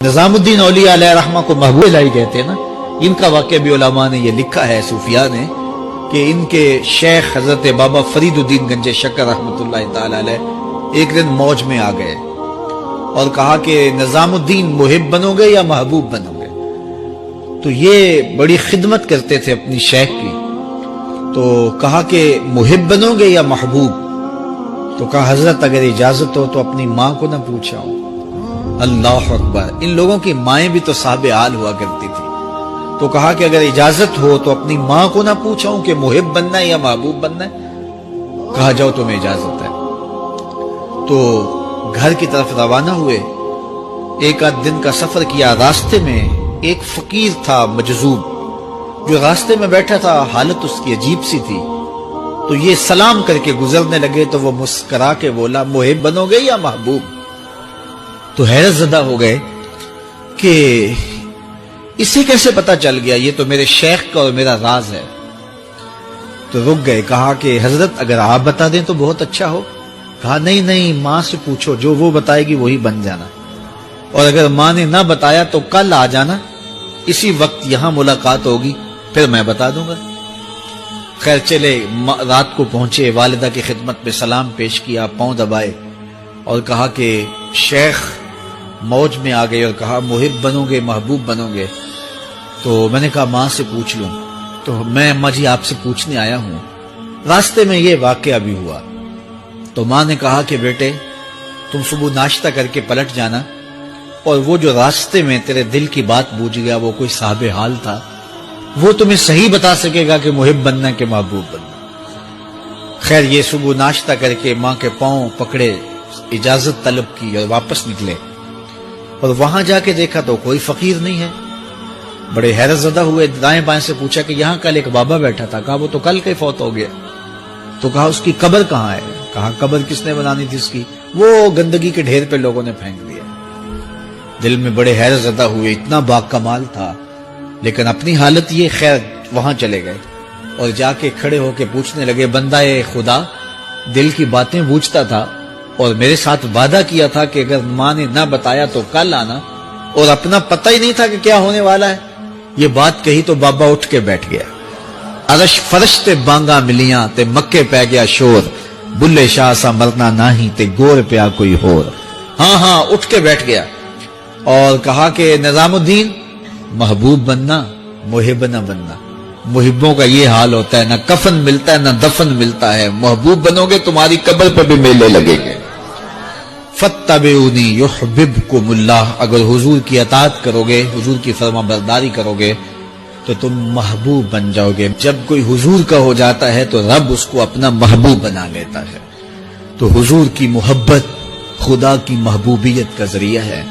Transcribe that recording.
نظام الدین اولیاء علیہ رحمہ کو محبوب الہی کہتے ہیں نا. ان کا واقعہ بھی علماء نے یہ لکھا ہے، صوفیاء نے، کہ ان کے شیخ حضرت بابا فرید الدین گنج شکر رحمۃ اللہ تعالی علیہ ایک دن موج میں آ گئے اور کہا کہ نظام الدین محب بنو گے یا محبوب بنو گے؟ تو یہ بڑی خدمت کرتے تھے اپنی شیخ کی، تو کہا کہ محب بنو گے یا محبوب؟ تو کہا حضرت اگر اجازت ہو تو اپنی ماں کو نہ پوچھاؤں. اللہ اکبر! ان لوگوں کی مائیں بھی تو صاحب حال ہوا کرتی تھی. تو کہا کہ اگر اجازت ہو تو اپنی ماں کو نہ پوچھاؤں کہ محب بننا ہے یا محبوب بننا ہے؟ کہا جاؤ تمہیں اجازت ہے. تو گھر کی طرف روانہ ہوئے. ایک آدھ دن کا سفر کیا. راستے میں ایک فقیر تھا مجذوب، جو راستے میں بیٹھا تھا. حالت اس کی عجیب سی تھی. تو یہ سلام کر کے گزرنے لگے تو وہ مسکرا کے بولا محب بنو گے یا محبوب؟ تو حیرت زدہ ہو گئے کہ اسے کیسے پتا چل گیا، یہ تو میرے شیخ کا اور میرا راز ہے. تو رک گئے. کہا کہ حضرت اگر آپ بتا دیں تو بہت اچھا ہو. کہا نہیں ماں سے پوچھو، جو وہ بتائے گی وہی بن جانا، اور اگر ماں نے نہ بتایا تو کل آ جانا، اسی وقت یہاں ملاقات ہوگی، پھر میں بتا دوں گا. خیر چلے. رات کو پہنچے، والدہ کی خدمت میں سلام پیش کیا، پاؤں دبائے اور کہا کہ شیخ موج میں آ گئے اور کہا محب بنو گے محبوب بنو گے؟ تو میں نے کہا ماں سے پوچھ لوں. تو میں اماں جی آپ سے پوچھنے آیا ہوں، راستے میں یہ واقعہ بھی ہوا. تو ماں نے کہا کہ بیٹے تم صبح ناشتہ کر کے پلٹ جانا، اور وہ جو راستے میں تیرے دل کی بات بوجھ گیا وہ کوئی صاحب حال تھا، وہ تمہیں صحیح بتا سکے گا کہ محب بننا کہ محبوب بننا. خیر یہ صبح ناشتہ کر کے ماں کے پاؤں پکڑے، اجازت طلب کی اور واپس نکلے. اور وہاں جا کے دیکھا تو کوئی فقیر نہیں ہے. بڑے حیرت زدہ ہوئے. دائیں بائیں سے پوچھا کہ یہاں کل ایک بابا بیٹھا تھا. کہا وہ تو کل کے فوت ہو گیا. تو کہا اس کی قبر کہاں ہے؟ کہا قبر کس نے بنانی تھی اس کی؟ وہ گندگی کے ڈھیر پہ لوگوں نے پھینک دیا. دل میں بڑے حیرت زدہ ہوئے. اتنا با کمال تھا، لیکن اپنی حالت یہ. خیر وہاں چلے گئے اور جا کے کھڑے ہو کے پوچھنے لگے بندہ خدا دل کی باتیں بوجھتا تھا اور میرے ساتھ وعدہ کیا تھا کہ اگر ماں نے نہ بتایا تو کل آنا، اور اپنا پتہ ہی نہیں تھا کہ کیا ہونے والا ہے. یہ بات کہی تو بابا اٹھ کے بیٹھ گیا. عرش فرش تے بانگا ملیاں تے مکے پہ گیا شور، بلے شاہ سا مرنا نہیں تے گور پیا کوئی ہور. ہاں اٹھ کے بیٹھ گیا اور کہا کہ نظام الدین محبوب بننا محب نہ بننا. محبوں کا یہ حال ہوتا ہے، نہ کفن ملتا ہے نہ دفن ملتا ہے. محبوب بنو گے تمہاری قبر پر بھی میلے لگیں گے. فاتبعونی یحببکم اللہ. اگر حضور کی اطاعت کرو گے، حضور کی فرما برداری کرو گے تو تم محبوب بن جاؤ گے. جب کوئی حضور کا ہو جاتا ہے تو رب اس کو اپنا محبوب بنا لیتا ہے. تو حضور کی محبت خدا کی محبوبیت کا ذریعہ ہے.